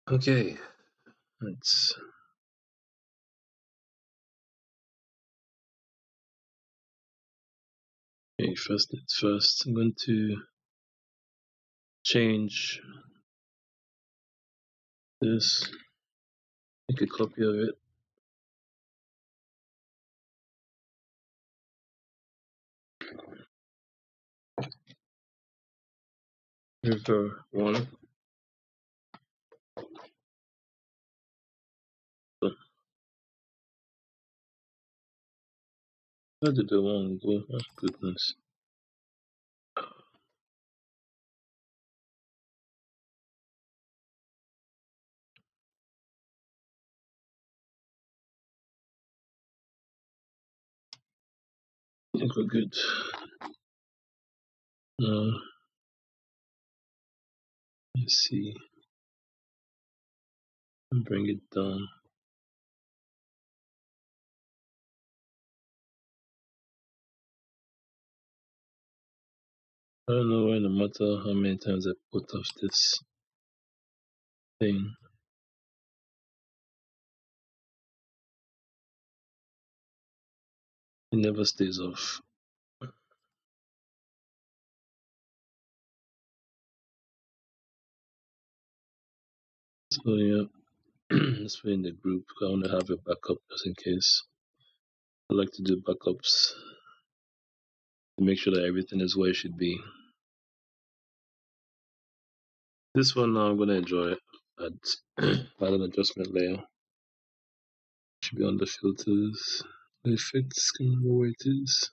Okay, let's first things first. I'm going to change this, make a copy of it. River one. Where did the one go? Oh goodness. I think we're good. Now let's see. Bring it down. I don't know why, no matter how many times I put off this thing, it never stays off. So yeah, let's put in the group. I want to have a backup just in case. I like to do backups to make sure that everything is where it should be. This one now I'm gonna enjoy it. Add an adjustment layer. Should be under filters. Effects, can remember where it is.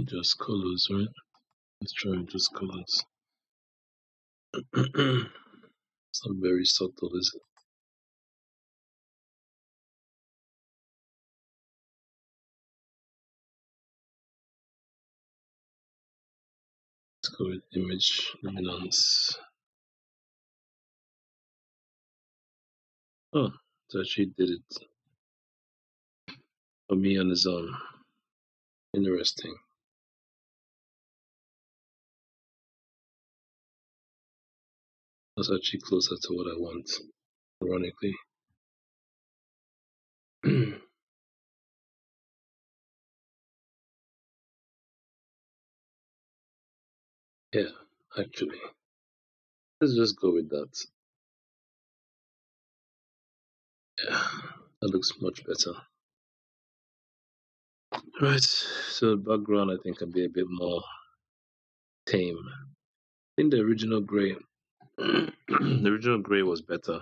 Just colors, right? Let's try just colors. It's not very subtle, is it? Let's go with image luminance. Oh, it actually did it for me on its own. Interesting. That's actually closer to what I want, ironically. Yeah, actually. Let's just go with that. Yeah, that looks much better. Right, so the background I think can be a bit more tame. I think the original gray, the original gray was better.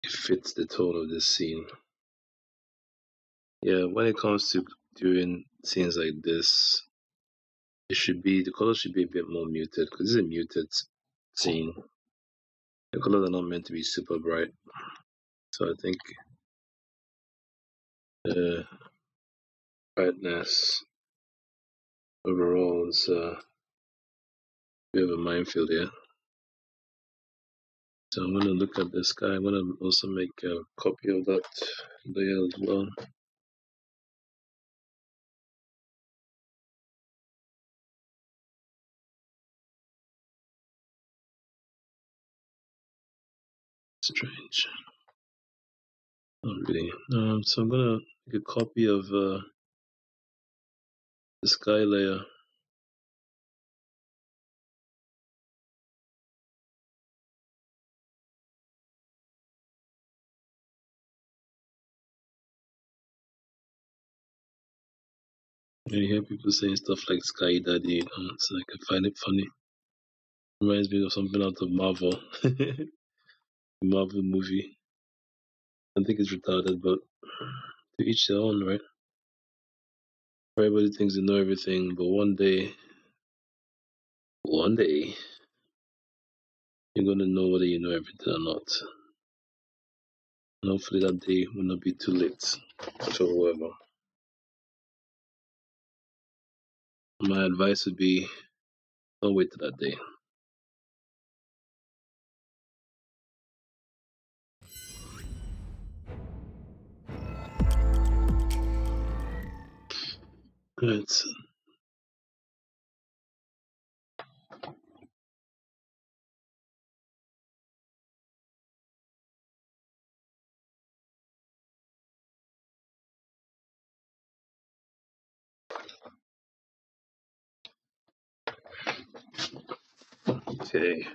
It fits the tone of this scene. Yeah, when it comes to doing scenes like this, the colors should be a bit more muted because this is a muted scene. The colors are not meant to be super bright, so I think the brightness overall is a bit of a minefield here. So I'm gonna look at the sky. I'm gonna also make a copy of that layer as well. Strange. Not really. So I'm gonna make a copy of the sky layer. You hear people saying stuff like Sky Daddy, and it's like I find it funny. Reminds me of something out of Marvel. Marvel movie. I think it's retarded, but to each their own, right? Everybody thinks they know everything, but one day, you're gonna know whether you know everything or not. And hopefully that day will not be too late for whoever. My advice would be don't wait till that day. Right. Okay.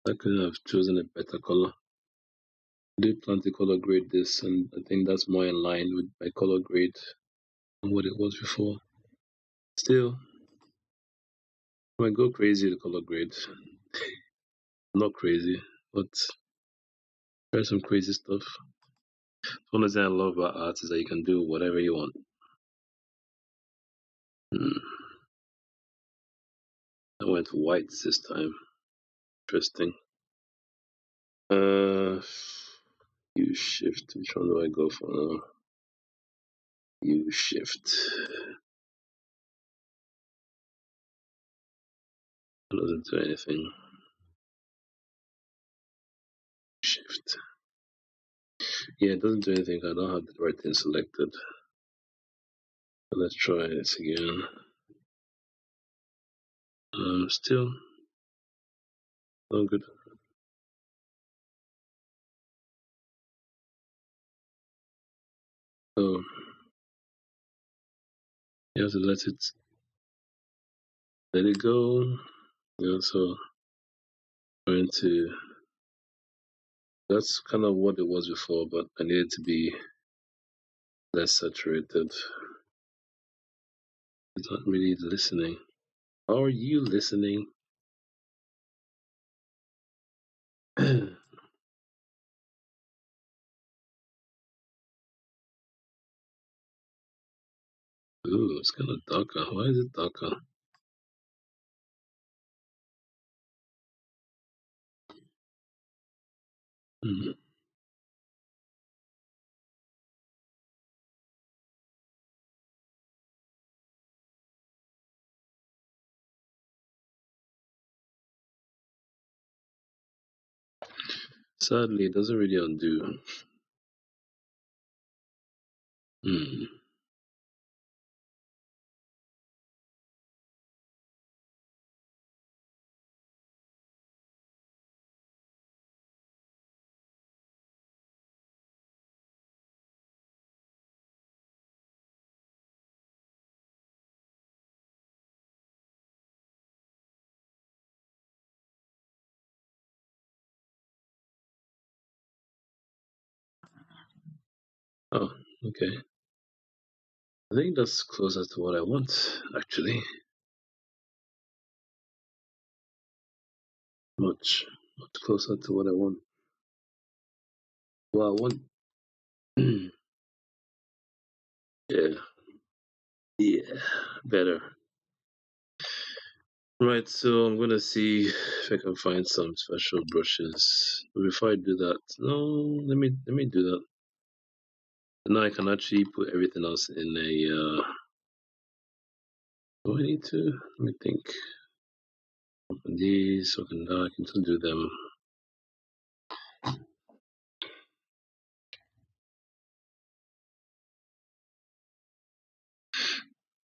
I could have chosen a better color. I did plan to color grade this, and I think that's more in line with my color grade than what it was before. Still, I might go crazy with the color grade. Not crazy, but try some crazy stuff. One thing I love about art is that you can do whatever you want. Hmm. I went whites this time. Interesting. Uh, U shift. Which one do I go for now? U shift. Doesn't do anything. Shift. Yeah, it doesn't do anything. I don't have the right thing selected. So let's try this again. Still not good. So you have to let it go. So trying to. That's kind of what it was before, but I need it to be less saturated. It's not really listening. Are you listening? Ooh, it's kind of darker. Why is it darker? Hmm. Sadly, it doesn't really undo. Hmm. Oh, okay. I think that's closer to what I want, actually. Much closer to what I want. Well, I want. Yeah, yeah, better. Right, so I'm gonna see if I can find some special brushes. But before I do that, no, let me do that. Now I can actually put everything else in a. Do I need to? Let me think. Open these, open that. I can still do them.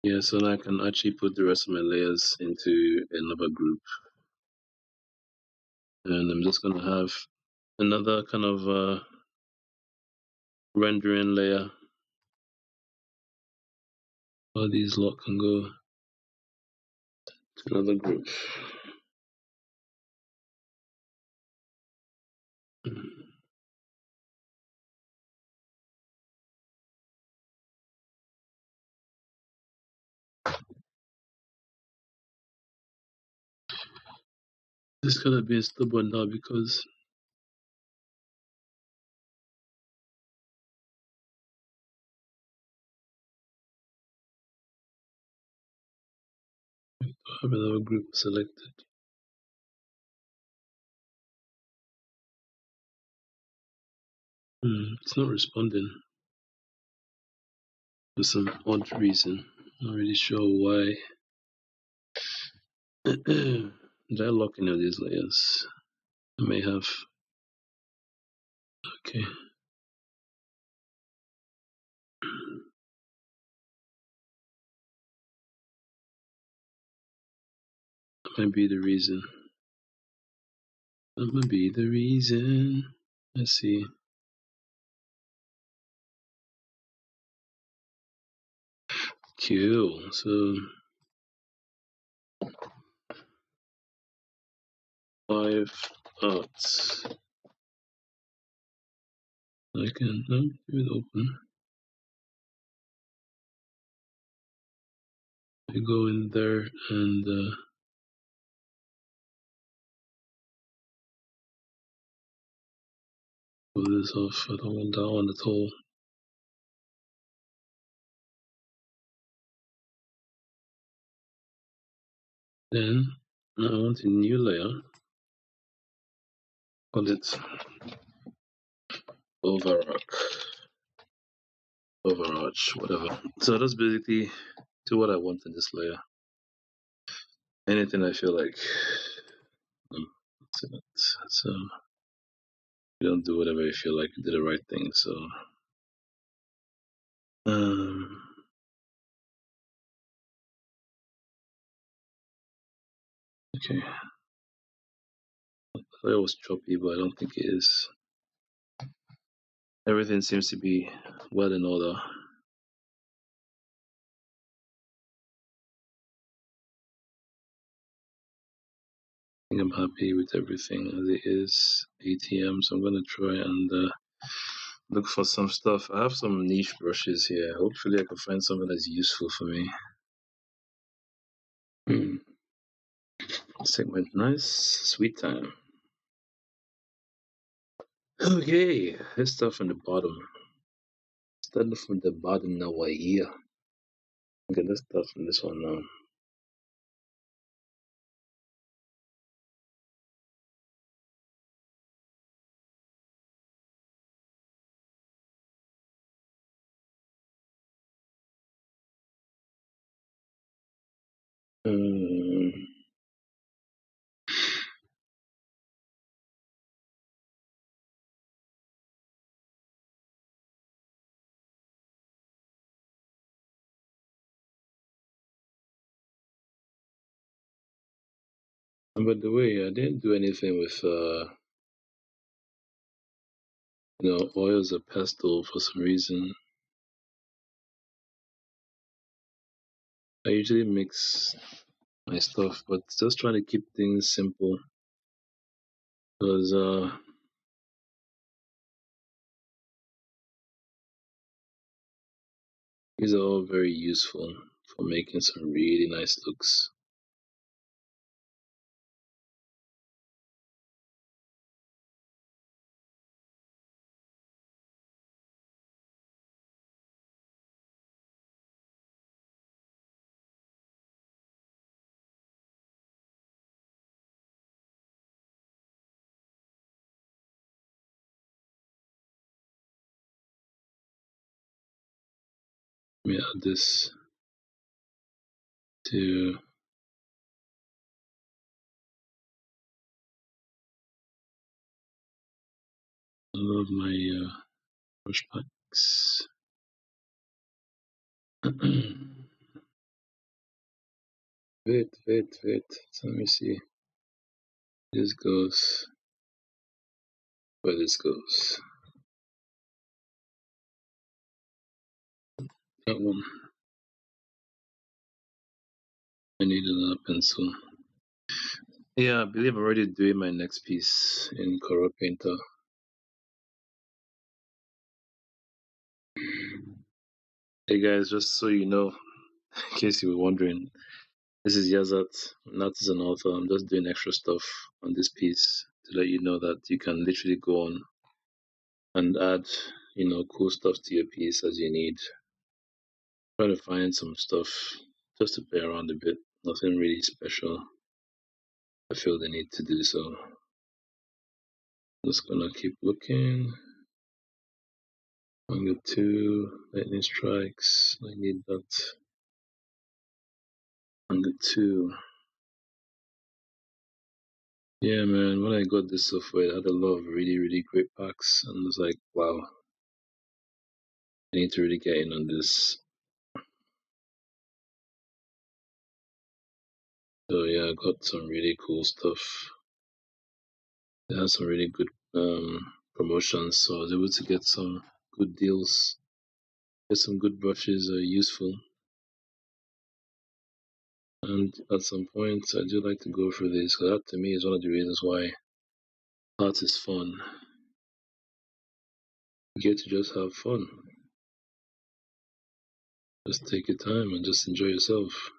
Yeah, so now I can actually put the rest of my layers into another group, and I'm just gonna have another kind of rendering layer. All these lot can go to another group. This could have been stubborn now because I have another group selected. It's not responding for some odd reason. Not really sure why. Did I lock any of these layers? I may have. Okay. That might be the reason. That might be the reason. Let's see. Cool. So 5 arts. I can leave it open. I go in there and pull this off. I don't want that one at all. Then I want a new layer. Call it overarch, whatever. So that's basically do what I want in this layer. Anything I feel like. So you don't do whatever you feel like you did the right thing. So okay. I thought it was choppy, but I don't think it is. Everything seems to be well in order. I think I'm happy with everything as it is. ATM, so I'm gonna try and look for some stuff. I have some niche brushes here. Hopefully I can find something that's useful for me. Let's take my nice sweet time. Okay, let's start from the bottom. Starting from the bottom now we're here. Okay, let's start from this one now. And by the way, I didn't do anything with oils or pastel for some reason. I usually mix my stuff, but just trying to keep things simple because these are all very useful for making some really nice looks. Let me add this to all of my brush packs. wait. So let me see. This goes where this goes. That one. I need another pencil. Yeah, I believe I'm already doing my next piece in Color Painter. Hey guys, just so you know, In case you were wondering, this is Yazat, not as an author. I'm just doing extra stuff on this piece to let you know that you can literally go on and add, cool stuff to your piece as you need. Try to find some stuff just to play around a bit. Nothing really special. I feel the need to do so. Just gonna keep looking. Angle 2, lightning strikes. I need that. Angle 2. Yeah, man, when I got this software, it had a lot of really, really great packs, and I was like, wow, I need to really get in on this. So yeah, I got some really cool stuff. They had some really good promotions, so I was able to get some good deals. Get some good brushes are useful. And at some point, I do like to go through this, because that to me is one of the reasons why art is fun. You get to just have fun. Just take your time and just enjoy yourself.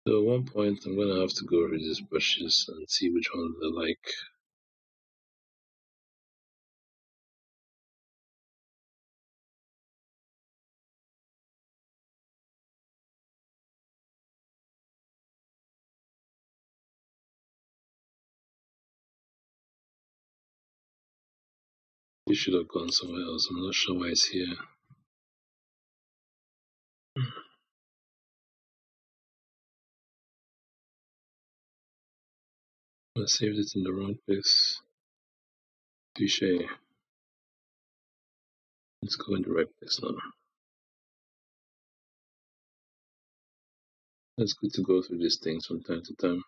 So at one point, I'm going to have to go over these brushes and see which ones I like. You should have gone somewhere else. I'm not sure why it's here. I saved it in the wrong place. Touche. Let's go in the right place now. It's good to go through these things from time to time.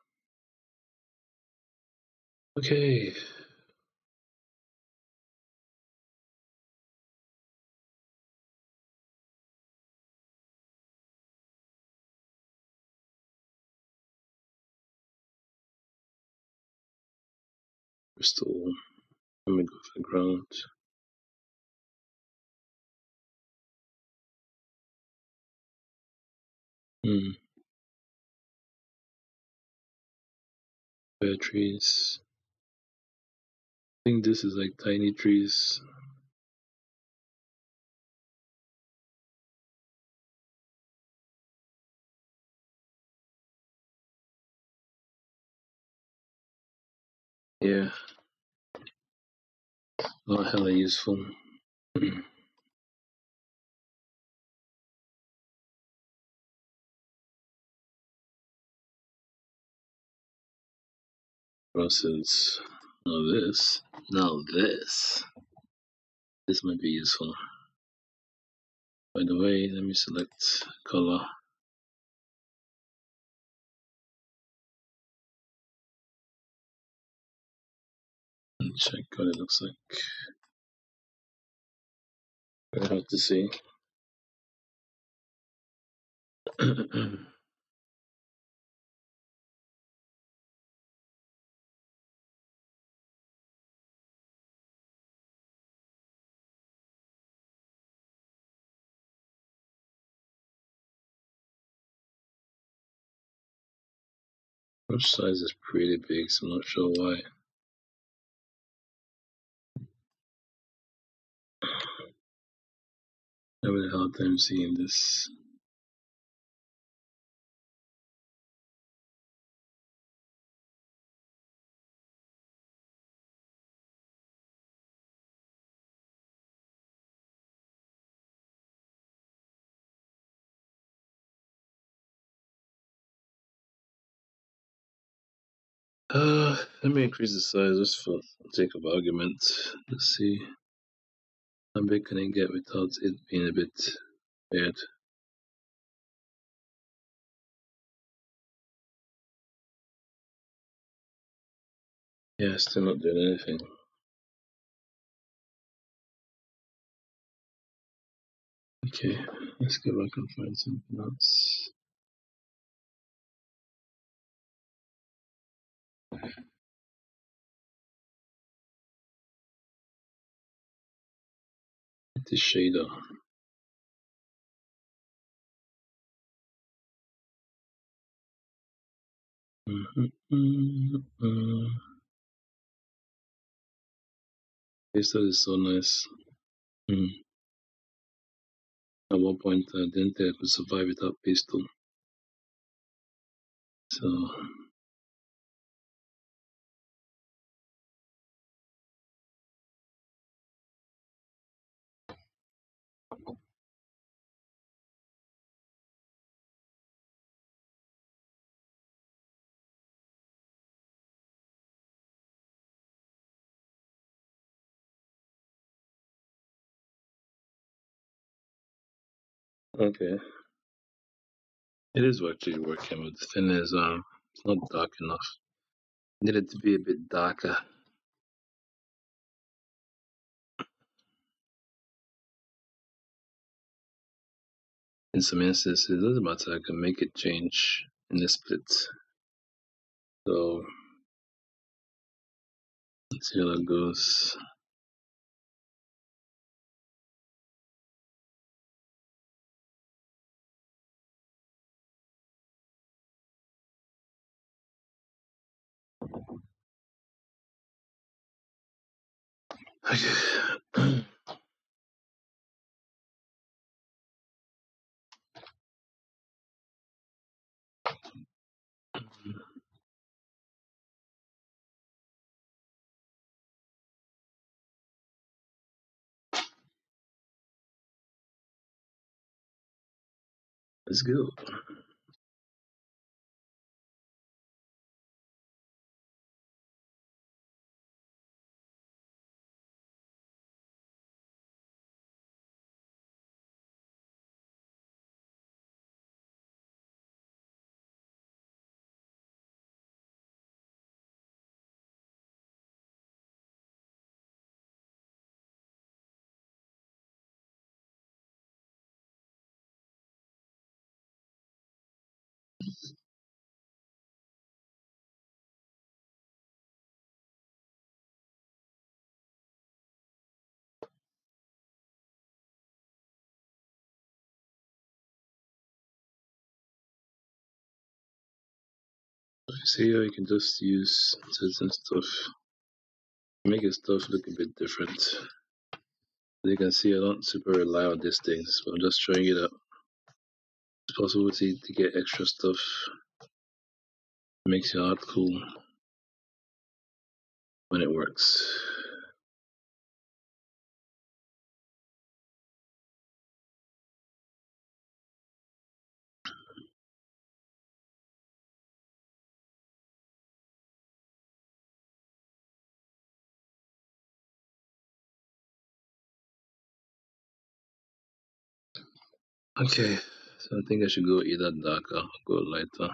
Okay. Crystal. Let me go for the ground. Pear trees. I think this is like tiny trees. Yeah. Not hella useful. Process. Now this might be useful. By the way, let me select color. And check what it looks like. Very hard to see. Brush size is pretty big, so I'm not sure why. I have a hard time seeing this. Let me increase the size just for the sake of argument. Let's see. How big can I get without it being a bit weird? Yeah, still not doing anything. Okay, let's go back and find something else. the shader. Pastel is so nice. At one point, I didn't think I could survive without pastel. So, okay. It is actually working, but the thing is, it's not dark enough. Need it to be a bit darker. In some instances, it doesn't matter. I can make it change in the split. So, let's see how that goes. Okay. Let's go. See how you can just use certain stuff, make your stuff look a bit different. As you can see, I don't super rely on these things, but I'm just showing you that it's possible to get extra stuff. It makes your art cool when it works. Okay, so I think I should go either darker or go lighter.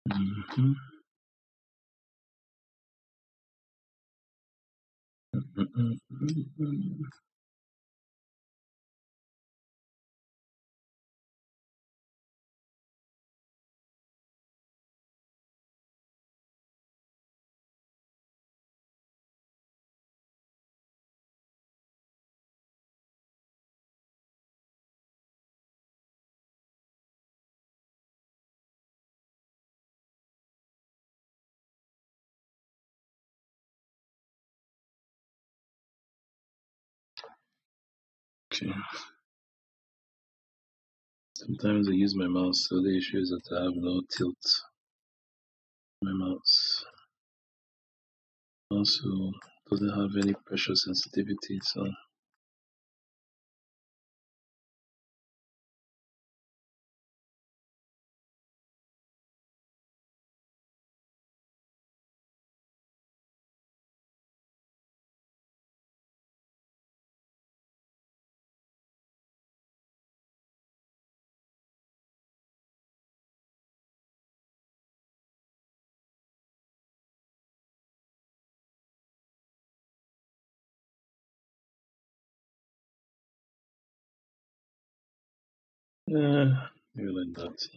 Mm-hmm. Mm-hmm. Okay. Sometimes I use my mouse, so the issue is that I have no tilt on my mouse. Also, doesn't have any pressure sensitivity, so Yeah, you like that.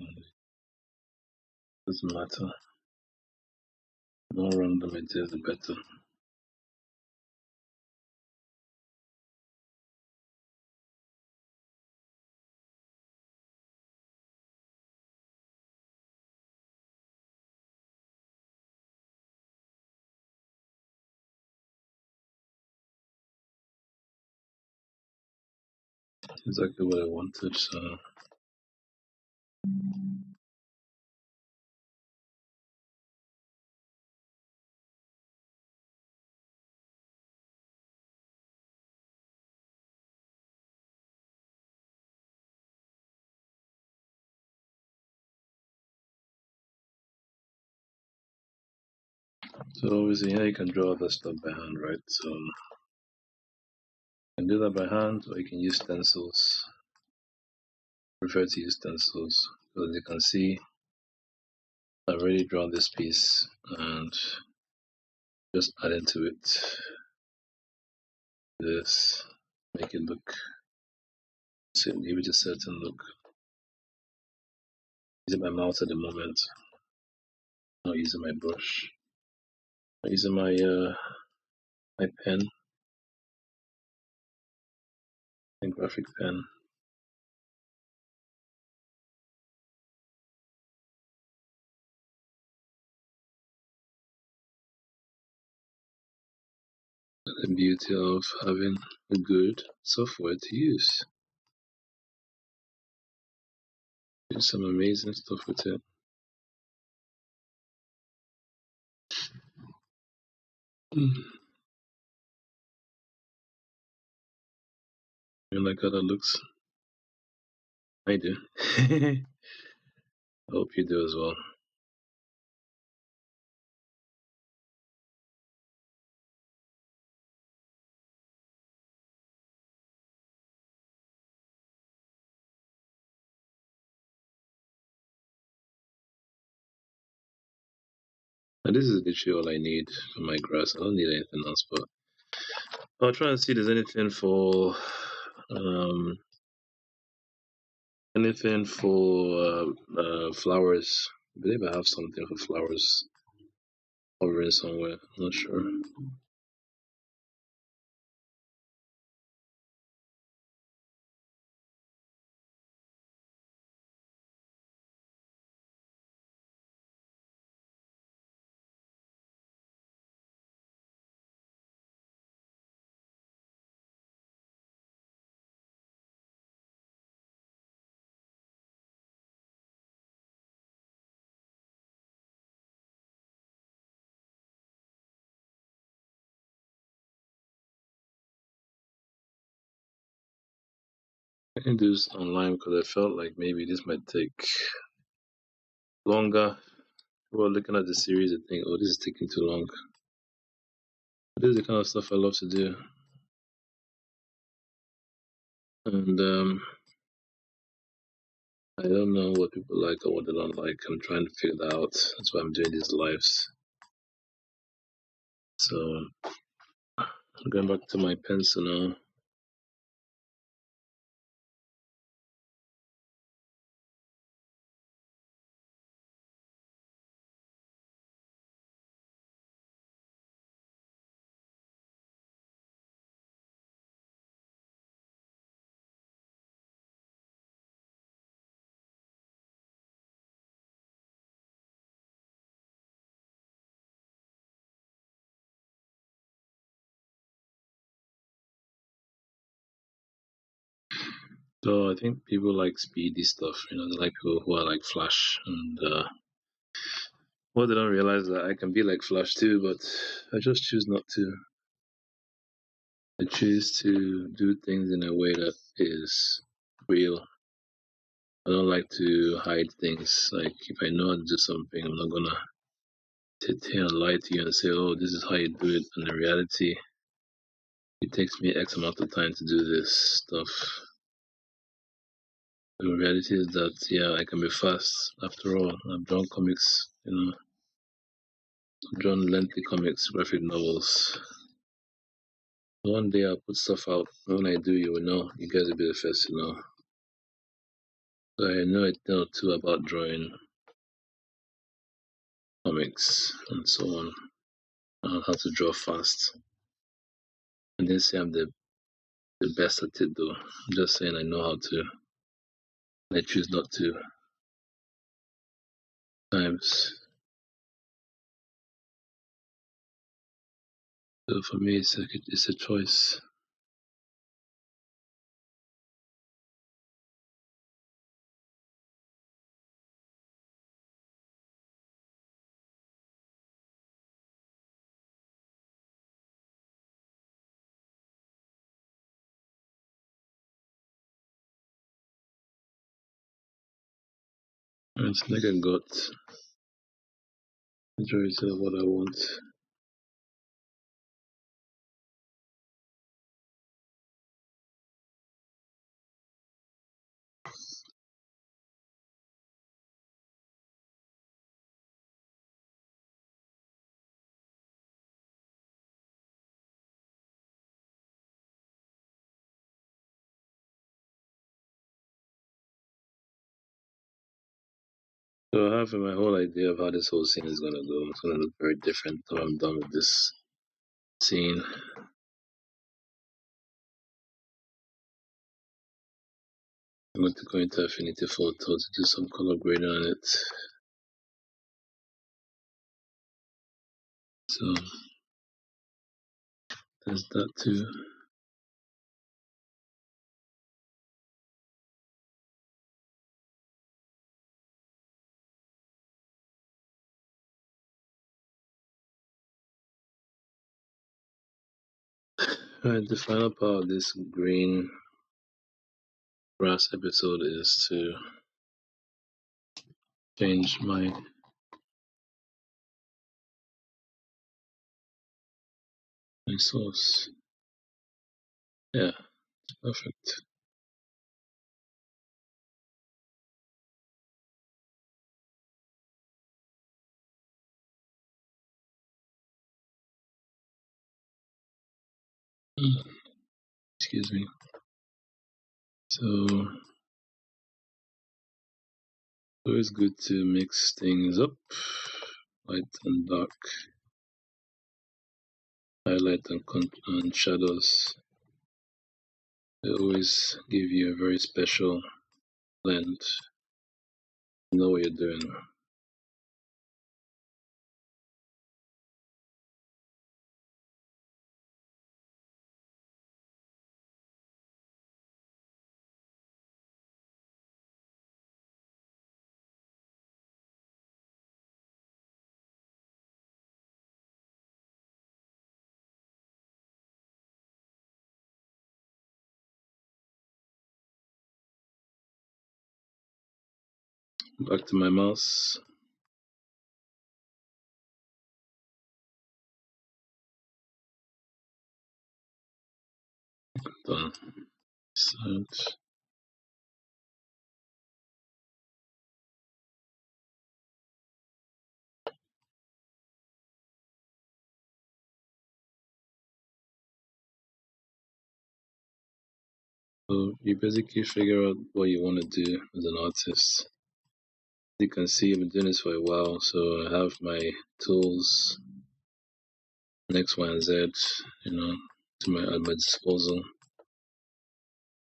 Doesn't matter. The more random it is, the better. Exactly what I wanted. So obviously, yeah, you can draw other stuff by hand, right? So you can do that by hand, or you can use stencils. I prefer to use stencils because you can see I've already drawn this piece and just add into it this, make it look, so give it a certain look. Using my mouse at the moment, not using my brush, not using my pen, my graphic pen. The beauty of having a good software to use. Do some amazing stuff with it. You like how that looks? I do. I hope you do as well. And this is literally all I need for my grass. I don't need anything else, but I'll try and see if there's anything for um flowers. I believe I have something for flowers hovering somewhere. I'm not sure. I can do this online because I felt like maybe this might take longer. Well, looking at the series, I think, oh, this is taking too long. This is the kind of stuff I love to do. And I don't know what people like or what they don't like. I'm trying to figure that out. That's why I'm doing these lives. So I'm going back to my pencil now. So I think people like speedy stuff. They like people who are like Flash, and well, they don't realize that I can be like Flash too, but I just choose not to. I choose to do things in a way that is real. I don't like to hide things. Like if I know how to do something, I'm not gonna sit here and lie to you and say, "Oh, this is how you do it." And in reality, it takes me X amount of time to do this stuff. The reality is that yeah, I can be fast. After all, I've drawn comics. I've drawn lengthy comics, graphic novels. One day I'll put stuff out. When I do, you will know. You guys will be the first to know. I know a thing or two about drawing comics and so on, and how to draw fast. I didn't say I'm the best at it though. I'm just saying I know how to. I choose not to times. So for me, it's a choice. It's like I got majority of what I want. So I have my whole idea of how this whole scene is gonna go. It's gonna look very different when I'm done with this scene. I'm going to go into Affinity Photo to do some color grading on it. So there's that too. Alright, the final part of this green grass episode is to change my source. Yeah, perfect. Excuse me. So always good to mix things up. Light and dark, highlight and shadows. They always give you a very special blend. You know what you're doing. Back to my mouse. Done. So you basically figure out what you want to do as an artist. You can see I've been doing this for a while, so I have my tools, X, Y, and Z, at my disposal.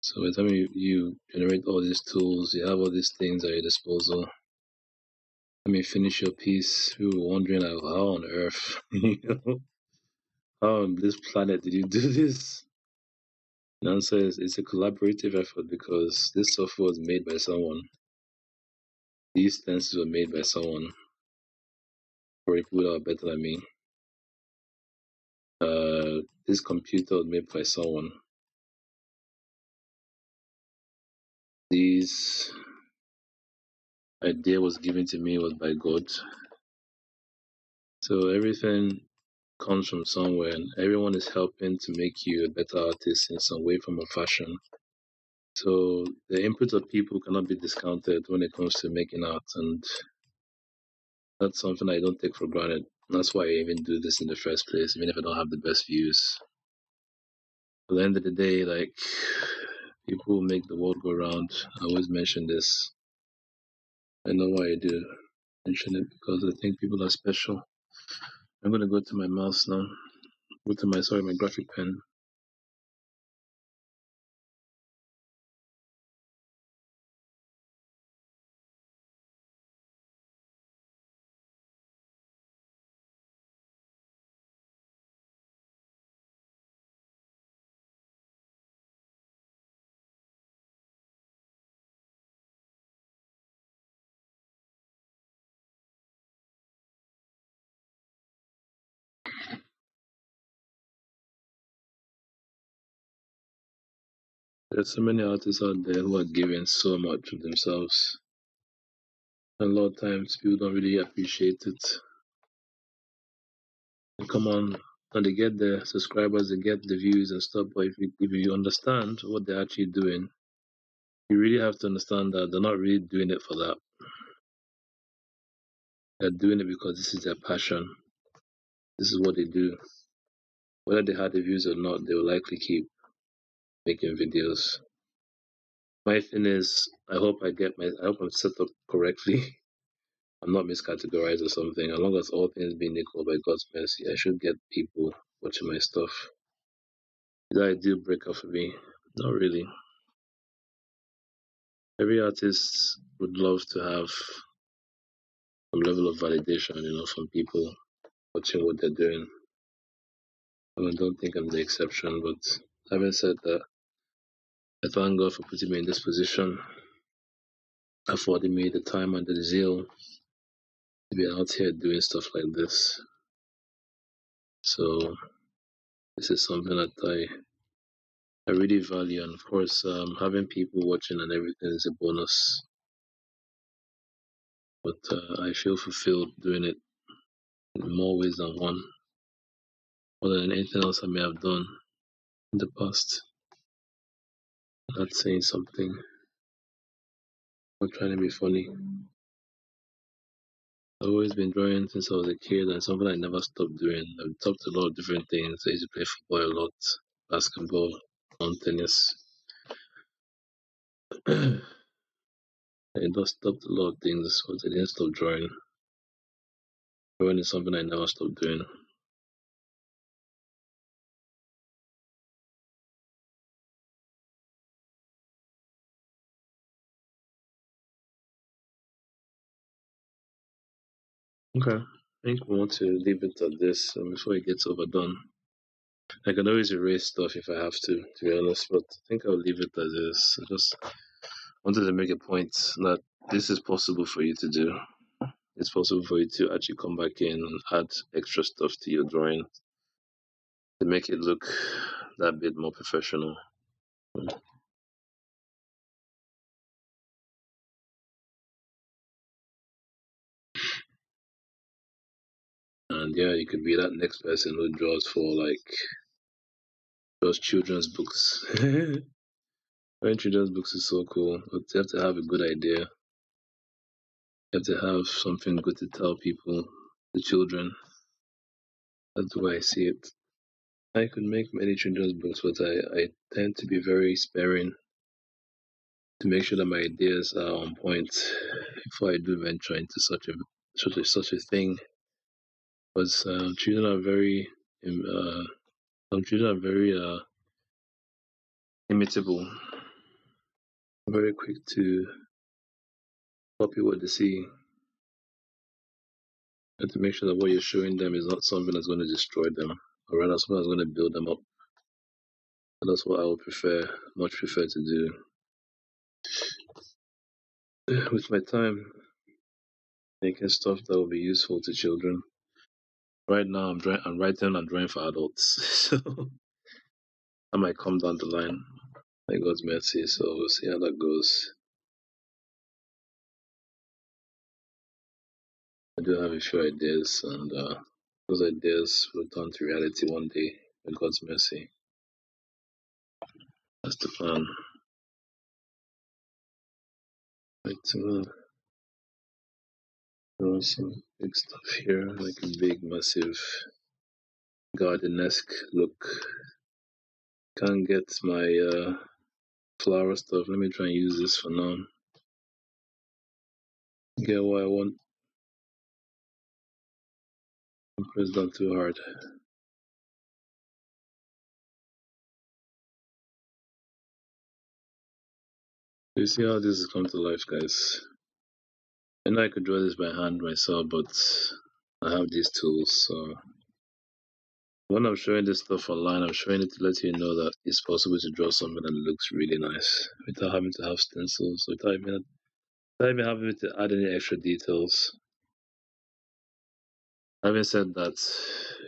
So by the time you generate all these tools, you have all these things at your disposal. When you finish your piece, you were wondering like, how on earth, how on this planet did you do this? The answer is it's a collaborative effort because this software was made by someone. These stencils were made by someone, or people that are better than me. This computer was made by someone. This idea was given to me was by God. So everything comes from somewhere, and everyone is helping to make you a better artist in some way, from a fashion. So the input of people cannot be discounted when it comes to making art, and that's something I don't take for granted. That's why I even do this in the first place, even if I don't have the best views. At the end of the day, like, people make the world go round. I always mention this. I know why I do mention it, because I think people are special. I'm gonna go to my mouse now. Go to my graphic pen. There's so many artists out there who are giving so much of themselves. And a lot of times people don't really appreciate it. They come on and they get the subscribers, they get the views and stuff, but if you understand what they're actually doing, you really have to understand that they're not really doing it for that. They're doing it because this is their passion. This is what they do. Whether they had the views or not, they will likely keep making videos. My thing is, I hope I'm set up correctly. I'm not miscategorized or something. As long as all things being equal by God's mercy, I should get people watching my stuff. Is that a deal breaker for me? Not really. Every artist would love to have some level of validation, from people watching what they're doing. I don't think I'm the exception, but having said that, I thank God for putting me in this position, affording me the time and the zeal to be out here doing stuff like this. So this is something that I really value, and of course, having people watching and everything is a bonus. But I feel fulfilled doing it in more ways than one, more than anything else I may have done in the past. Not saying something, not trying to be funny. I've always been drawing since I was a kid, and something I never stopped doing. I've stopped a lot of different things. I used to play football a lot, basketball, on tennis. I just stopped a lot of things, but I didn't stop drawing. Drawing is something I never stopped doing. Okay, I think we want to leave it at this before it gets overdone. I can always erase stuff if I have to be honest, but I think I'll leave it as is. I just wanted to make a point that this is possible for you to do. It's possible for you to actually come back in and add extra stuff to your drawing to make it look that bit more professional. And yeah, you could be that next person who draws for those children's books. Writing children's books is so cool, but you have to have a good idea. You have to have something good to tell people, the children. That's the way I see it. I could make many children's books, but I tend to be very sparing to make sure that my ideas are on point before I do venture into such a thing. Because children are very, some children are very imitable, very quick to copy what they see, and to make sure that what you're showing them is not something that's going to destroy them, or rather something that's going to build them up. And that's what I would much prefer to do with my time, making stuff that will be useful to children. Right now, I'm writing and drawing for adults, so I might come down the line. By God's mercy, so we'll see how that goes. I do have a few ideas, and those ideas will turn to reality one day. By God's mercy, that's the plan. Right, draw some big stuff here, like a big, massive garden-esque look. Can't get my flower stuff. Let me try and use this for now. Get what I want. Don't press down too hard. You see how this is come to life, guys. I know I could draw this by hand myself, but I have these tools. So when I'm showing this stuff online, I'm showing it to let you know that it's possible to draw something that looks really nice without having to have stencils, without even having to add any extra details. Having said that,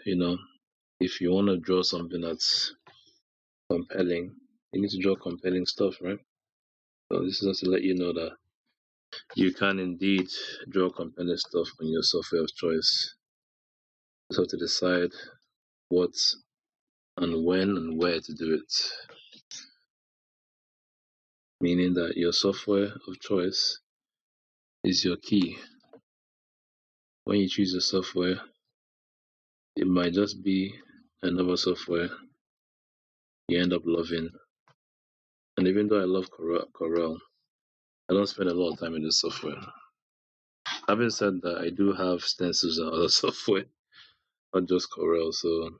you know, if you want to draw something that's compelling, you need to draw compelling stuff, right? So this is just to let you know that you can indeed draw compelling stuff on your software of choice. You just have to decide what and when and where to do it. Meaning that your software of choice is your key. When you choose a software, it might just be another software you end up loving. And even though I love Corel, I don't spend a lot of time in this software. Having said that, I do have stencils and other software, not just Corel, so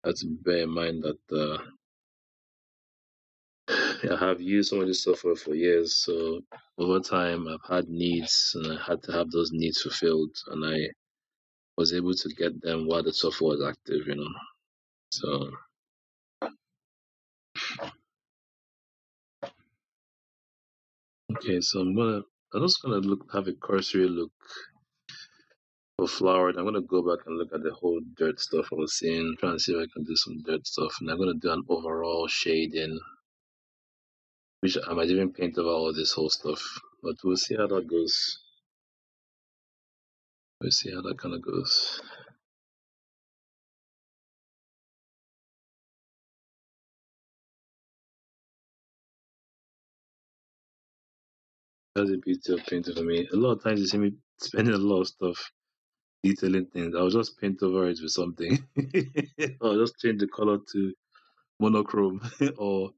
I have to bear in mind that I have used some of this software for years. So over time, I've had needs, and I had to have those needs fulfilled, and I was able to get them while the software was active. So okay, so I'm just gonna have a cursory look for flowered. I'm gonna go back and look at the whole dirt stuff I was seeing, trying to see if I can do some dirt stuff, and I'm gonna do an overall shading, which I might even paint over all this whole stuff. But we'll see how that goes. We'll see how that kind of goes. That's the beauty of painting for me. A lot of times you see me spending a lot of stuff detailing things. I'll just paint over it with something. I'll just change the color to monochrome or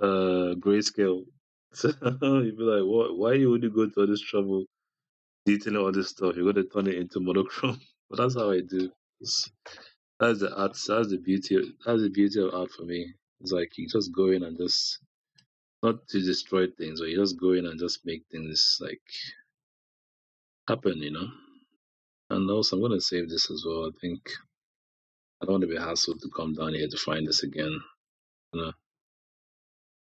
grayscale. So you'd be like, what? Why you would you go to all this trouble detailing all this stuff? You're gonna turn it into monochrome. But that's how I do. It's- That's the art. That's the beauty. That's the beauty of art for me. It's like you just go in and just not to destroy things, but you just go in and just make things like happen. And also, I'm gonna save this as well. I think I don't want to be hassled to come down here to find this again. You know,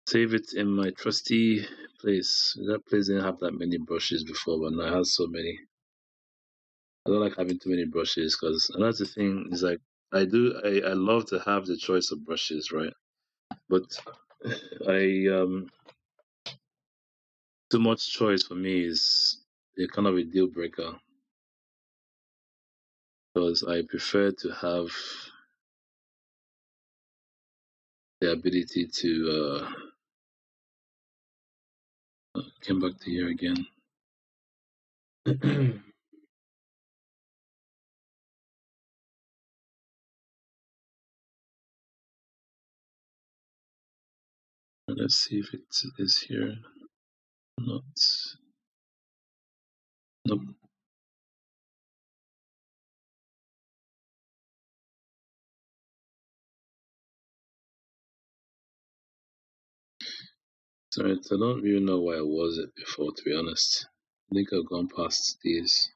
save it in my trusty place. That place didn't have that many brushes before, but now it has so many. I don't like having too many brushes because another thing is like I love to have the choice of brushes, right? But I too much choice for me is a kind of a deal breaker because I prefer to have the ability to come back to here again. Let's see if it is here. Not. Nope. Sorry, I don't really know why I was it before, to be honest. I think I've gone past these.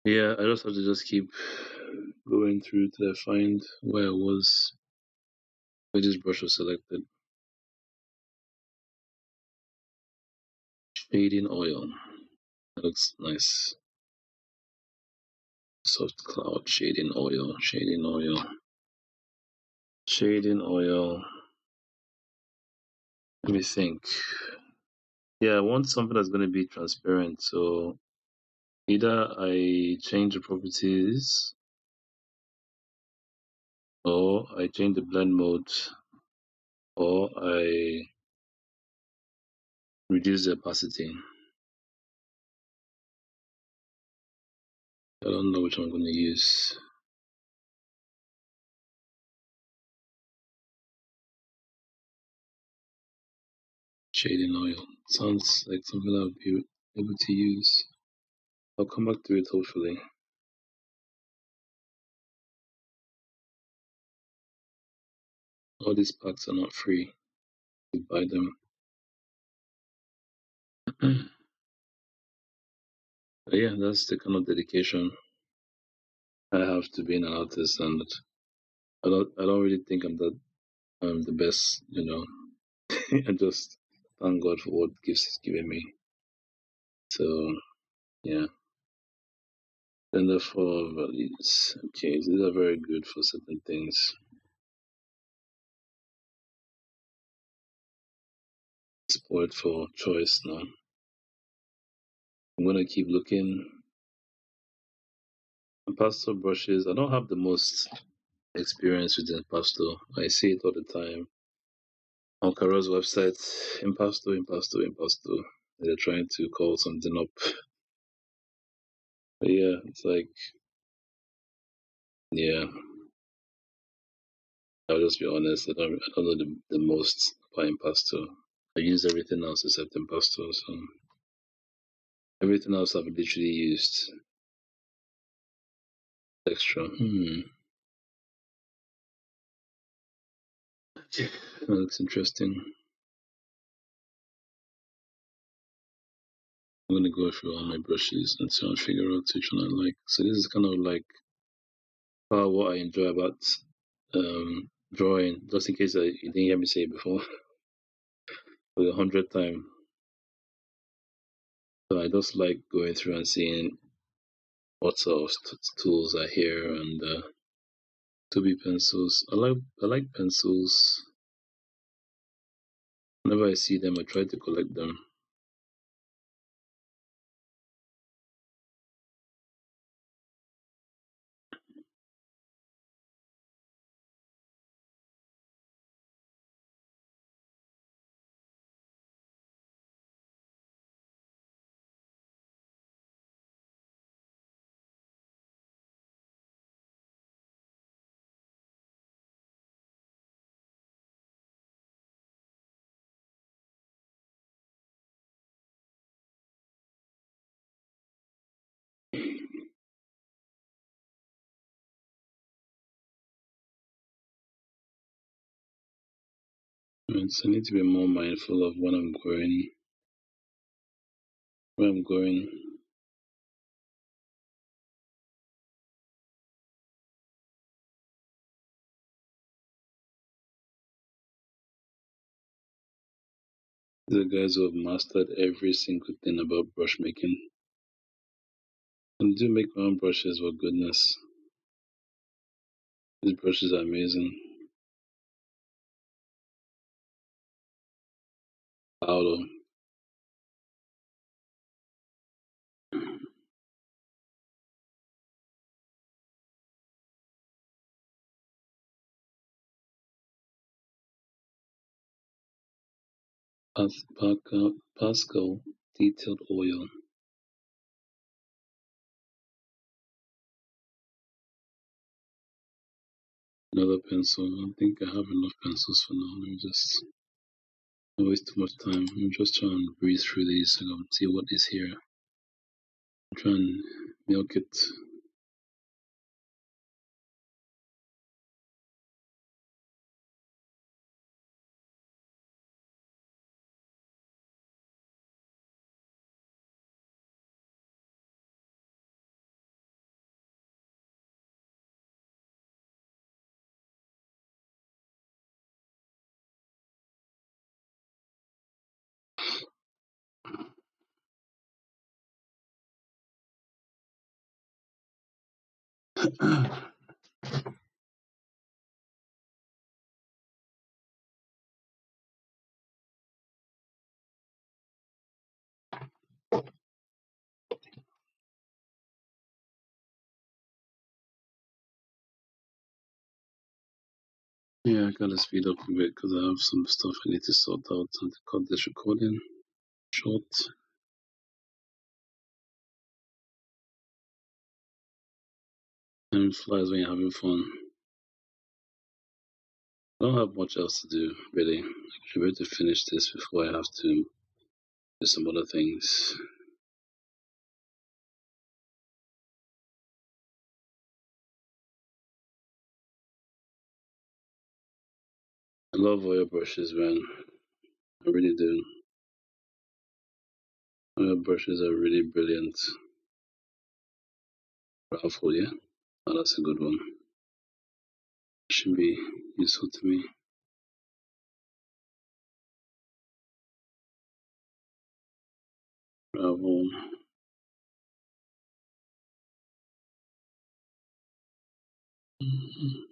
Yeah, I just have to just keep going through till I find where I was, where this brush was selected. Shading oil. That looks nice. Soft cloud, shading oil, shading oil, shading oil. Let me think. Yeah, I want something that's going to be transparent. So either I change the properties or I change the blend mode or I reduce the opacity. I don't know which one I'm going to use. Shading oil. Sounds like something I'll be able to use. I'll come back to it hopefully. All these packs are not free. You buy them. But yeah, that's the kind of dedication I have to being an artist, and I don't really think I'm the best, I just thank God for what gifts He's given me. So yeah. Then the four values. Okay, these are very good for certain things. Spoiled for choice now. I'm gonna keep looking. Impasto brushes. I don't have the most experience with impasto. I see it all the time on Caro's website. Impasto, impasto, impasto. They're trying to call something up. But yeah, it's like, yeah, I'll just be honest. I don't know the most about impasto. I use everything else except impasto. So everything else I've literally used extra. That looks interesting. I'm gonna go through all my brushes and try and figure out which one I like. So this is kind of like what I enjoy about drawing. Just in case you didn't hear me say it before for the 100th time. So I just like going through and seeing what sort of tools are here and 2B pencils. I like pencils. Whenever I see them, I try to collect them. Right, so I need to be more mindful of when I'm going, where I'm going. The guys who have mastered every single thing about brush making. I do make my own brushes, for goodness. These brushes are amazing. Paolo. Pascal detailed oil. Another pencil. I think I have enough pencils for now. Let me just not waste too much time. I'm just trying to breeze through these and see what is here. I'm trying to milk it. Yeah, I gotta speed up a bit because I have some stuff I need to sort out and to cut this recording short. Time flies when you're having fun. I don't have much else to do, really. I should be able to finish this before I have to do some other things. I love oil brushes, man. I really do. Oil brushes are really brilliant. Powerful, yeah? Oh, that's a good one. Should be useful to me. Bravo. Mhm.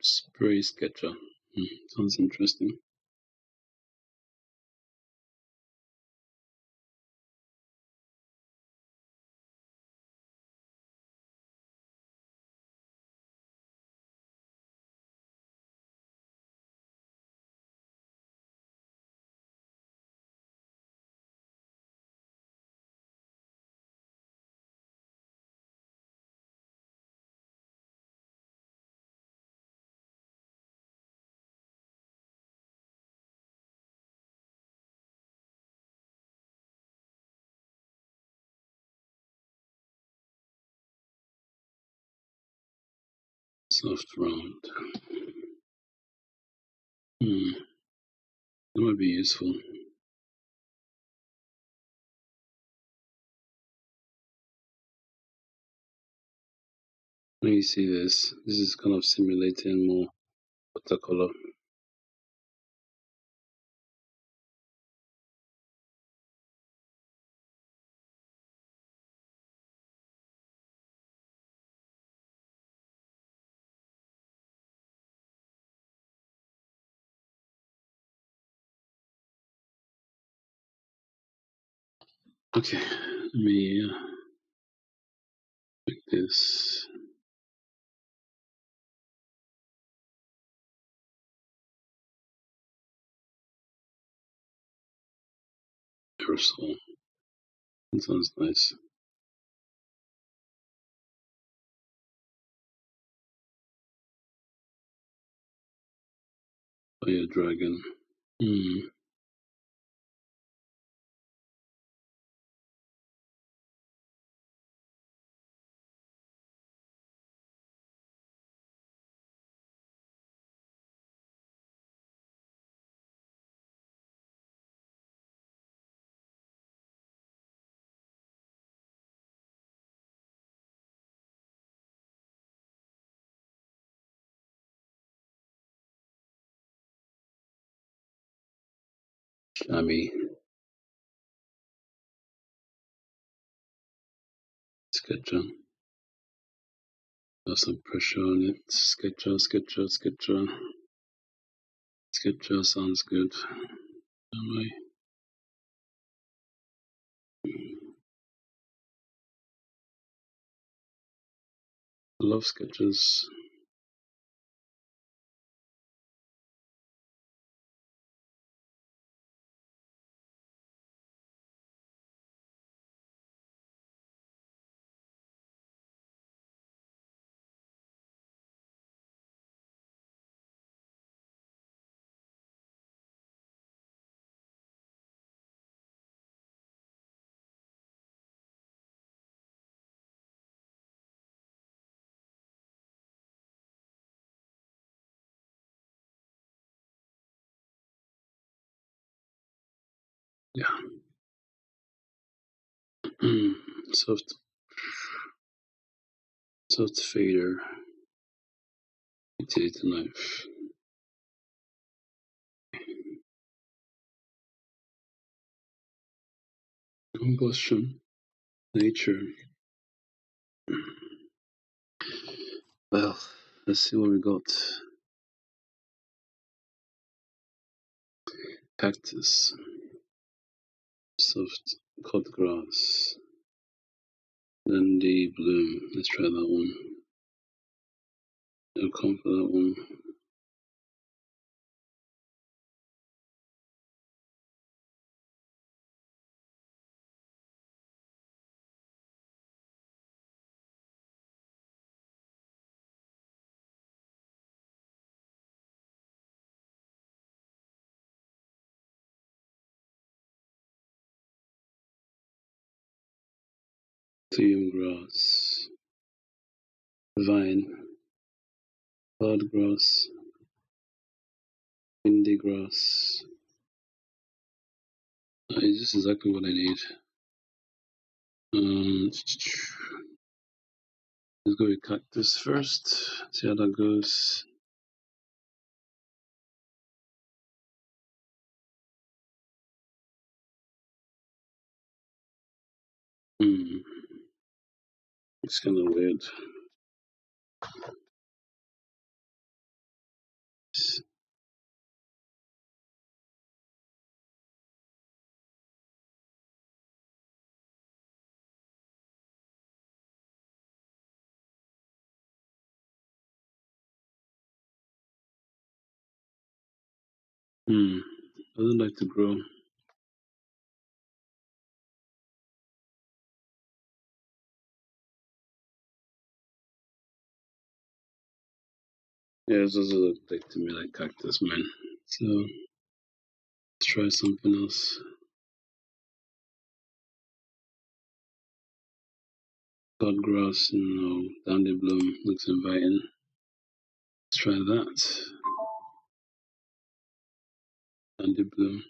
Spray sketcher. Sounds interesting. Soft round. That might be useful. When you see this is kind of simulating more watercolor. Okay, let me pick this. Aerosol. That sounds nice. Fire dragon. Hmm. Chamois. Sketcher. Got some pressure on it. Sketcher, sketcher, sketcher. Sketcher sounds good. Chamois. I love sketches. Yeah. soft, soft fader. Utility knife. Combustion. Nature. Well, let's see what we got. Cactus. Soft cut grass. Dandy bloom. Let's try that one. I'll come for that one. Museum grass. Vine. Cloud grass. Windy grass. It's just exactly what I need. Let's go with cactus first. See how that goes. It's kind of weird. Doesn't like to grow. Yeah, it doesn't look like to me like cactus, man. So let's try something else. Cut grass, no. Dandy bloom looks inviting. Let's try that. Dandy bloom.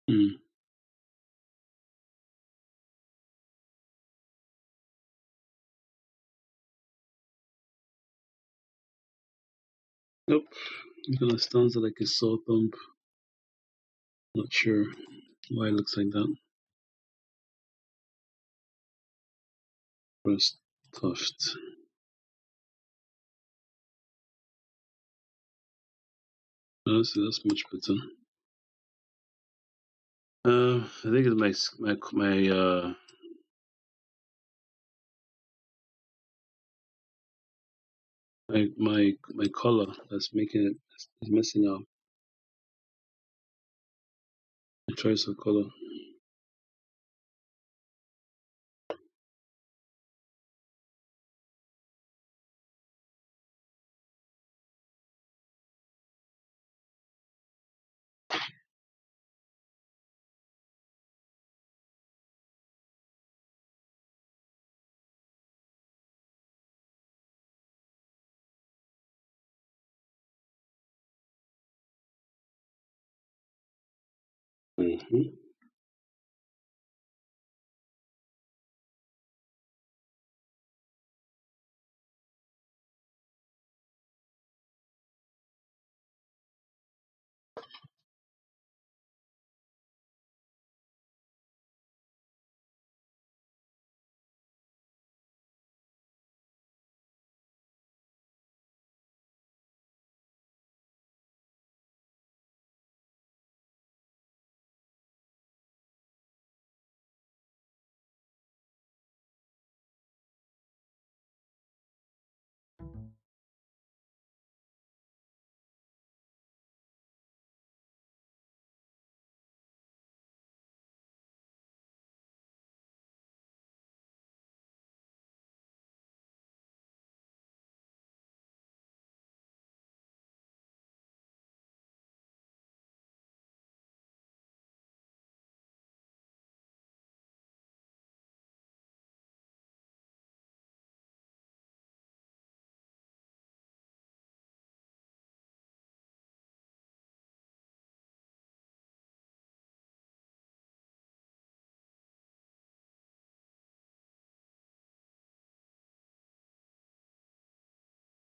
Hmm. Nope. It kind of sounds like a saw thump. Not sure why it looks like that. Rust tuft. Honestly, that's much better. I think it's my color that's making it is messing up. The choice of color. Mm-hmm.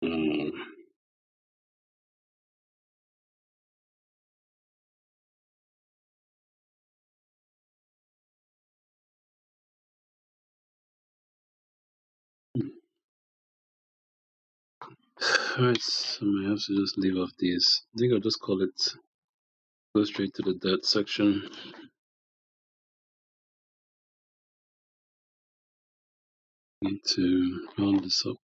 Mm. Alright, so I might have to just leave off these. I think I'll just call it, go straight to the dirt section. Need to round this up.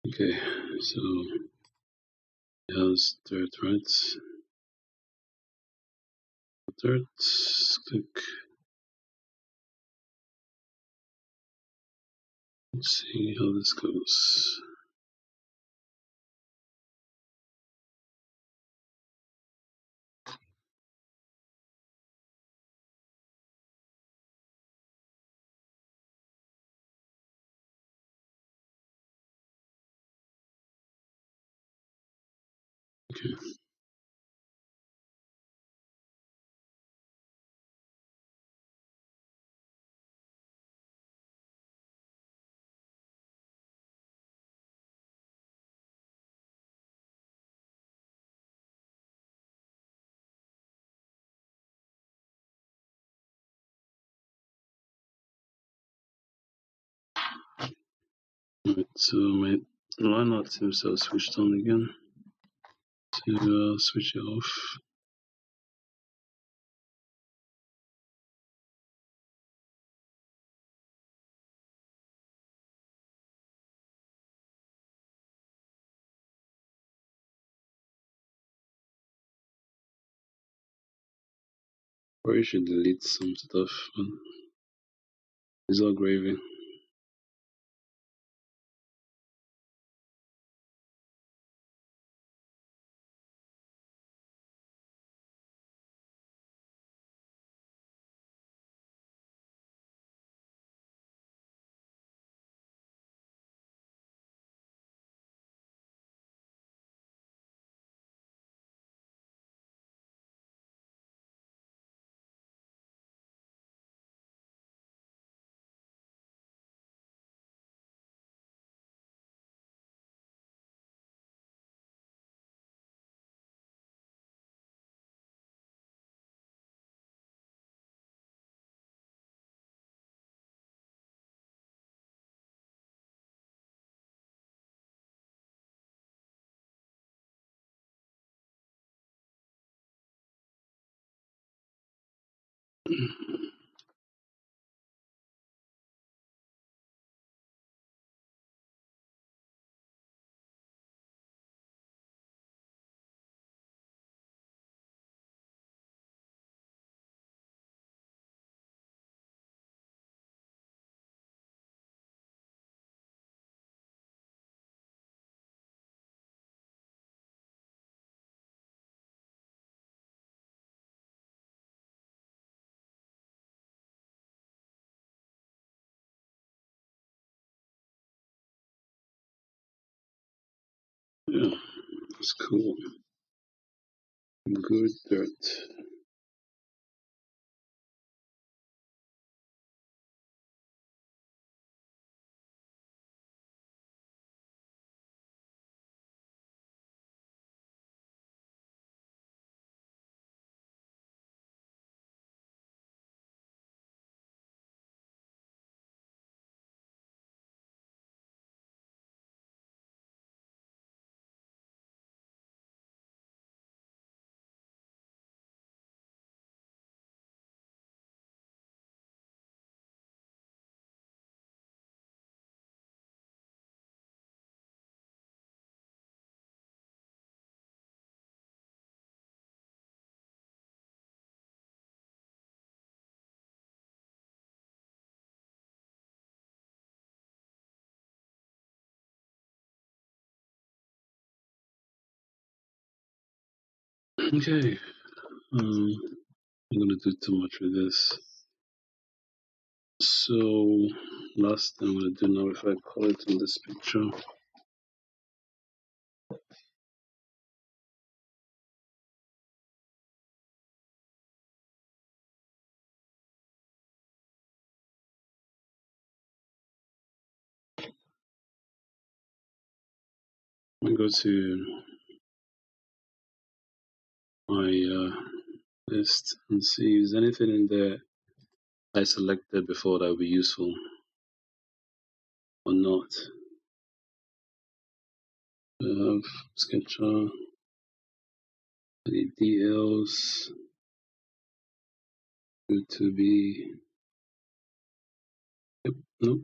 Okay, so how's dirt, right? Dirt, click. Let's see how this goes. Okay. Alright, so my line art seems to have switched on again. To switch it off. Or you should delete some stuff. It's all gravy. Yeah, it's cool. Good dirt. Okay. I'm gonna do too much with this. So last thing I'm gonna do now, if I call it in this picture. I go to my list and see if there's anything in there I selected before that would be useful or not. I have sketcher, DLs, to be. Yep, nope.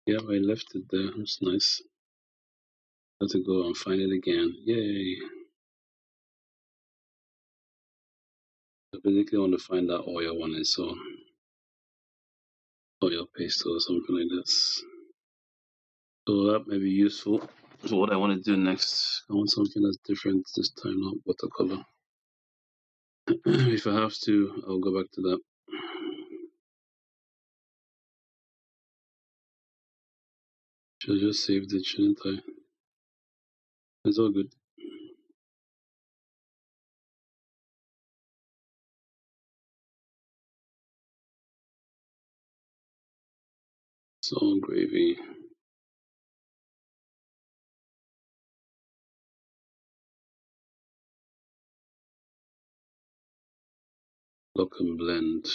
Yeah, I left it there. That's nice. Have to go and find it again. Yay! I basically want to find that oil one I saw. Oil paste or something like this. So that may be useful. So what I want to do next, I want something that's different this time, not watercolor. If I have to, I'll go back to that. Should I just saved it, shouldn't I? It's all good. So gravy. Lock and blend.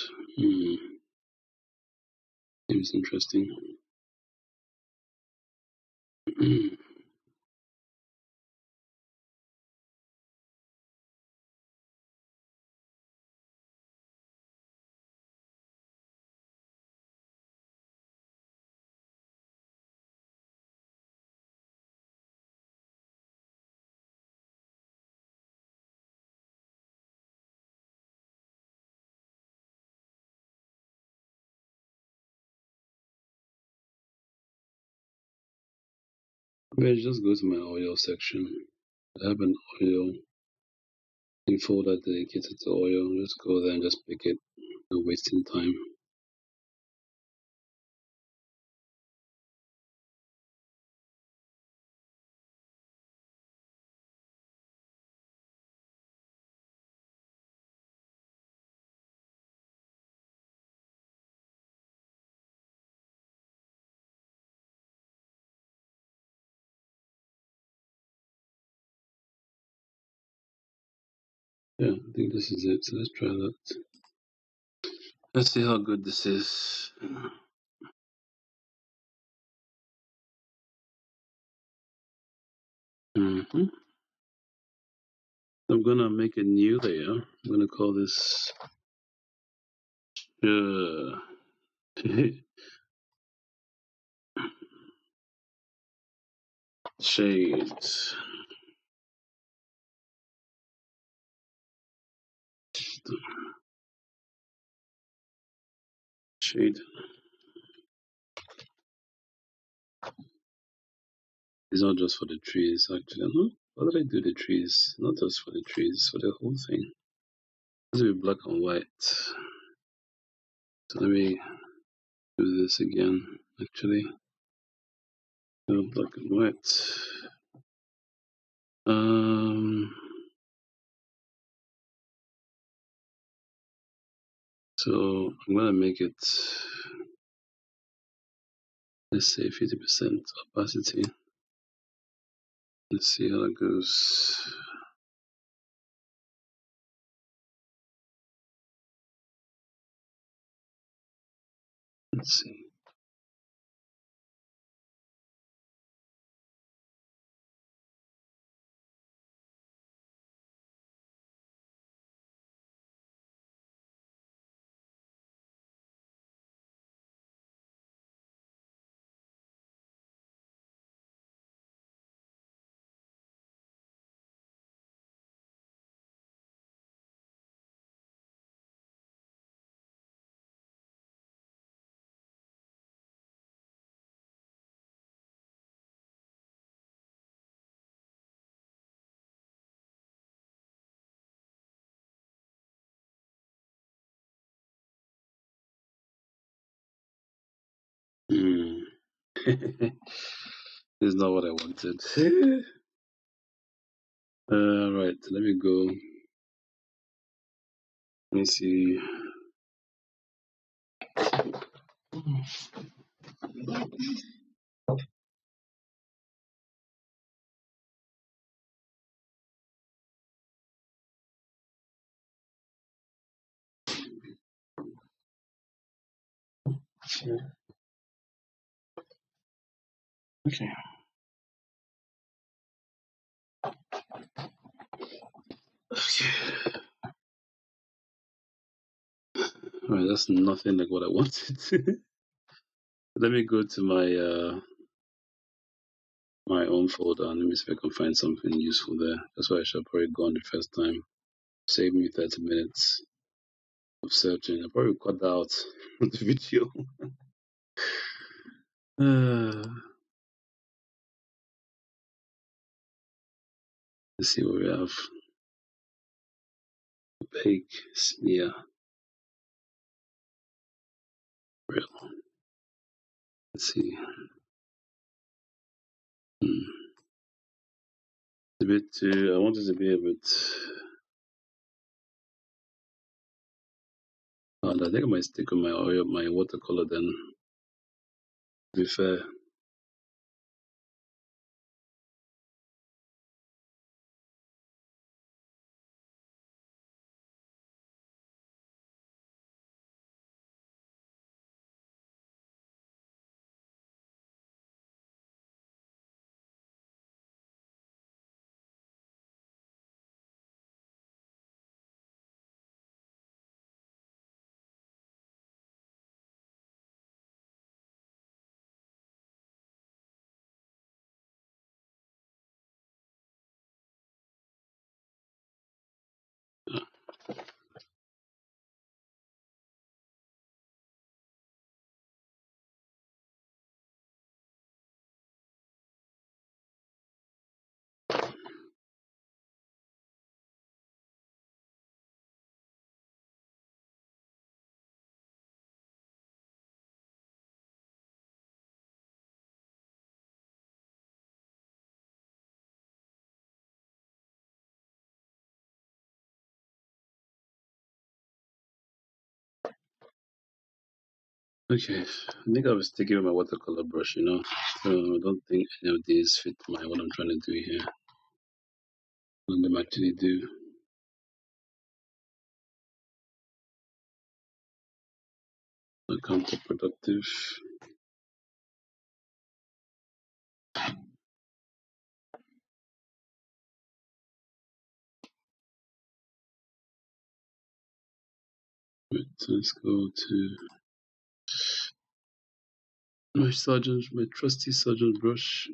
Seems interesting. Maybe I just go to my oil section. I have an oil folder dedicated to oil. Just go there and just pick it. No wasting time. Yeah, I think this is it. So let's try that. Let's see how good this is. I'm gonna make a new layer. I'm gonna call this shades. Shade. It's not just for the trees, actually. No? Why did I do the trees? Not just for the trees, for the whole thing. This will be black and white. So let me do this again, actually. Black and white. So I'm gonna make it, let's say 50% opacity. Let's see how that goes. Let's see. Hmm. This is not what I wanted. Right, let me go. Let me see. Okay. Okay. All right, that's nothing like what I wanted. Let me go to my own folder and let me see if I can find something useful there. That's why I should probably go on the first time. Save me 30 minutes of searching. I'll probably cut that out of the video. Let's see what we have. Opaque, smear, real. Let's see. It's a bit too. I want it to be a bit. And I think I might stick with my oil, my watercolor then. To be fair. Okay, I think I was sticking with my watercolor brush, you know. So I don't think any of these fit my what I'm trying to do here. None of them actually do. Counterproductive. Right, so let's go to my trusty sergeant brush.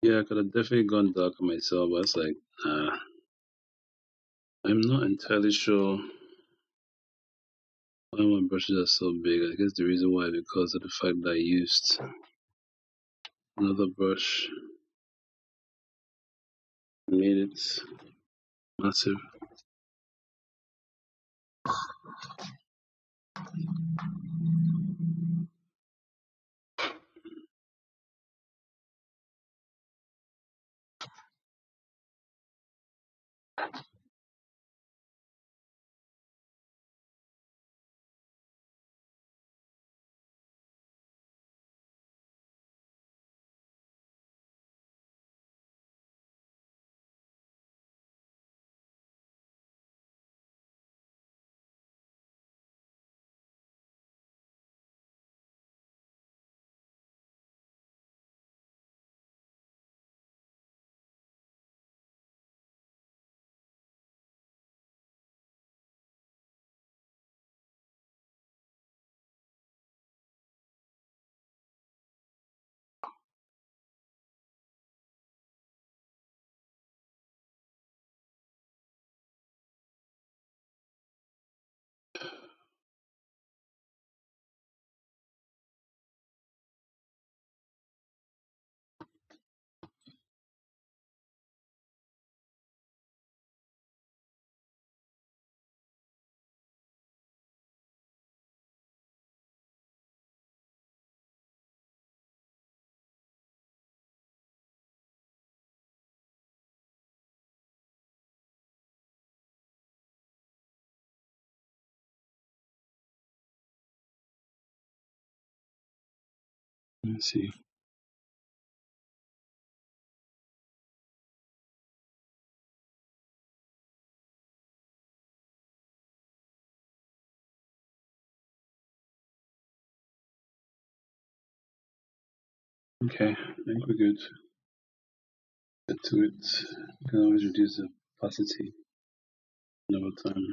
Yeah, I could have definitely gone darker myself, but it's like, I'm not entirely sure why my brushes are so big. I guess the reason why because of the fact that I used another brush made it massive. Let's see. Okay, I think we're good. Get to it. You can always reduce the opacity another time.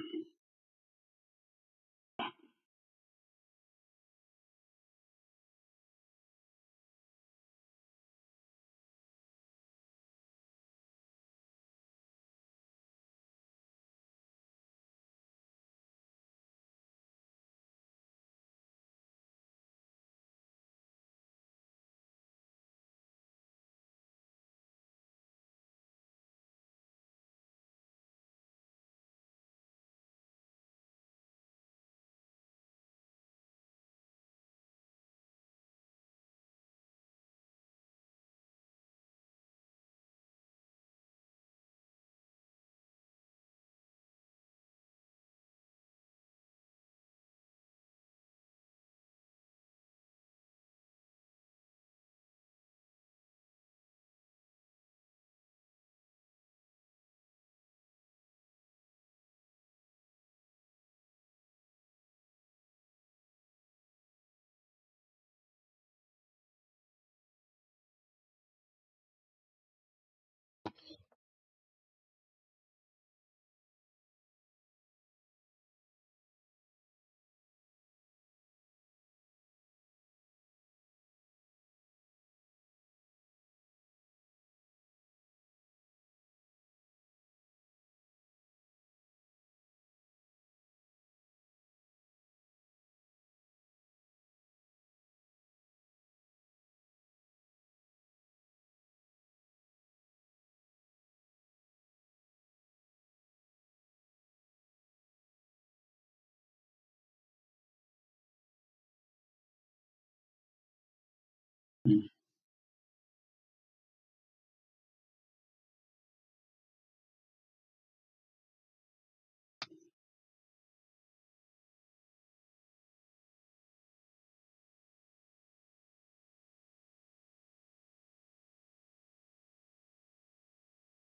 Hmm.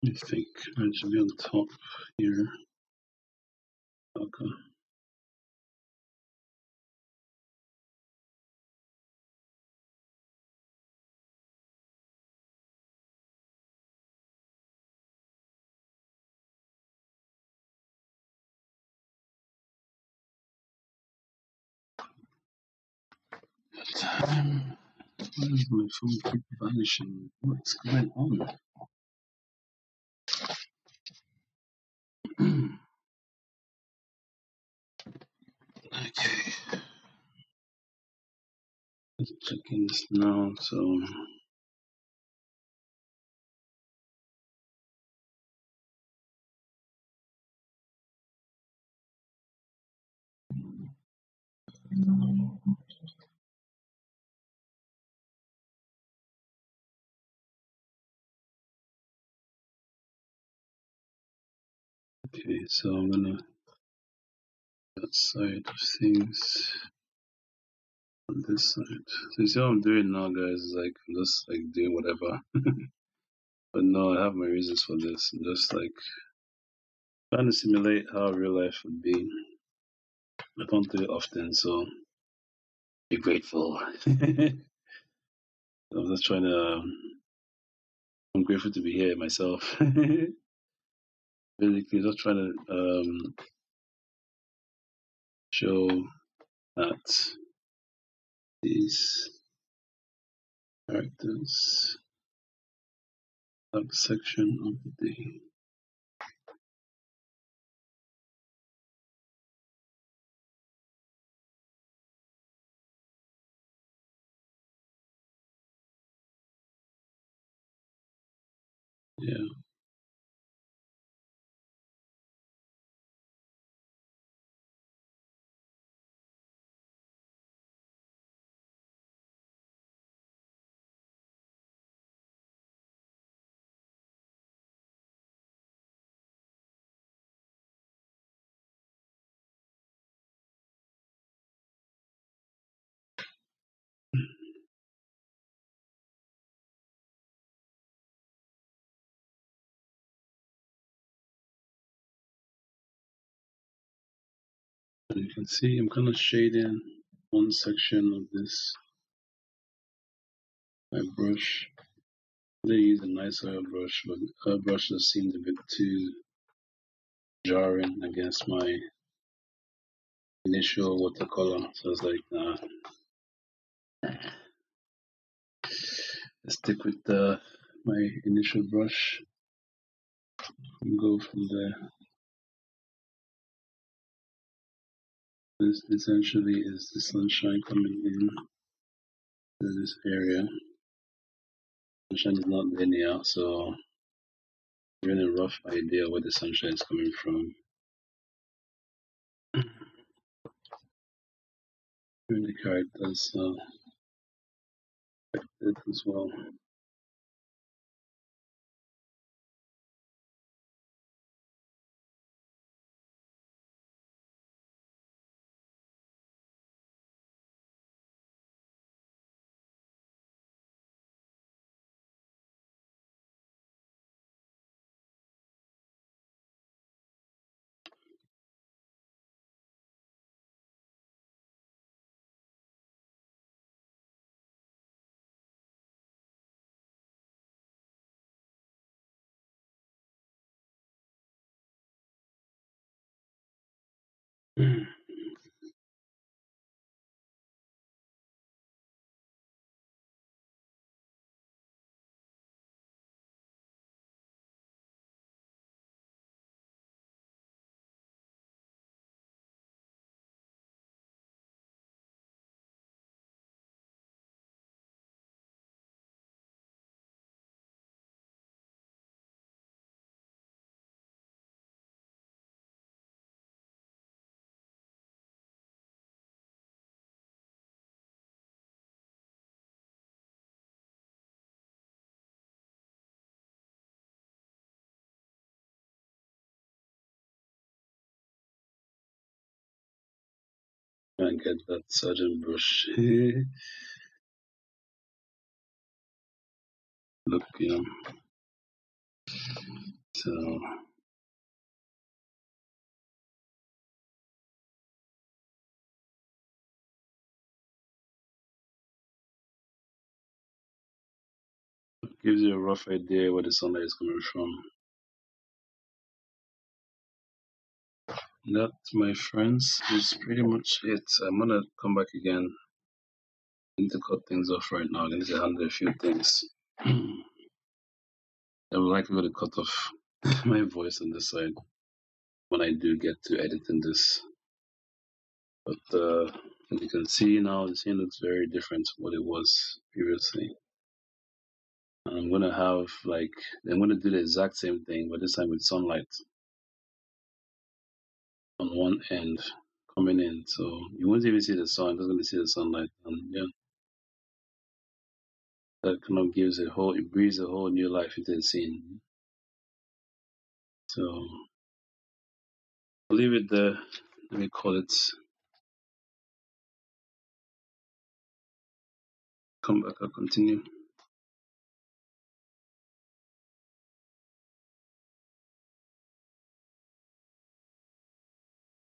I think it should be on top here. Okay. Time. Why does my phone keep vanishing? What's going on? Okay. Just checking this now. So, okay. So I'm gonna that side of things on this side. So you see what I'm doing now, guys? Is like I'm just like doing whatever. But no, I have my reasons for this. I'm just like trying to simulate how real life would be. I don't do it often, so be grateful. I'm just trying to. I'm grateful to be here myself. Basically, just trying to show that these characters have a section of the day. Yeah. And you can see I'm kind of shading one section of this my brush. They use a nice oil brush, but oil brushes seemed a bit too jarring against my initial watercolor. So I was like, nah, let's stick with my initial brush and go from there. This essentially is the sunshine coming in to this area. Sunshine is not linear, so really a rough idea where the sunshine is coming from. Here the characters it as well. And get that sergeant brush look, so it gives you a rough idea where the sunlight is coming from. That, my friends, is pretty much it. I'm gonna come back again. I need to cut things off right now. I need to handle a few things. I would like to cut off my voice on this side when I do get to editing this. But as you can see now, the scene looks very different from what it was previously. And I'm gonna have I'm gonna do the exact same thing, but this time with sunlight on one end coming in. So you won't even see the sun, just gonna see the sunlight. And yeah, that kind of it breathes a whole new life into the scene. So I'll leave it there. Let me call it. Come back, I'll continue.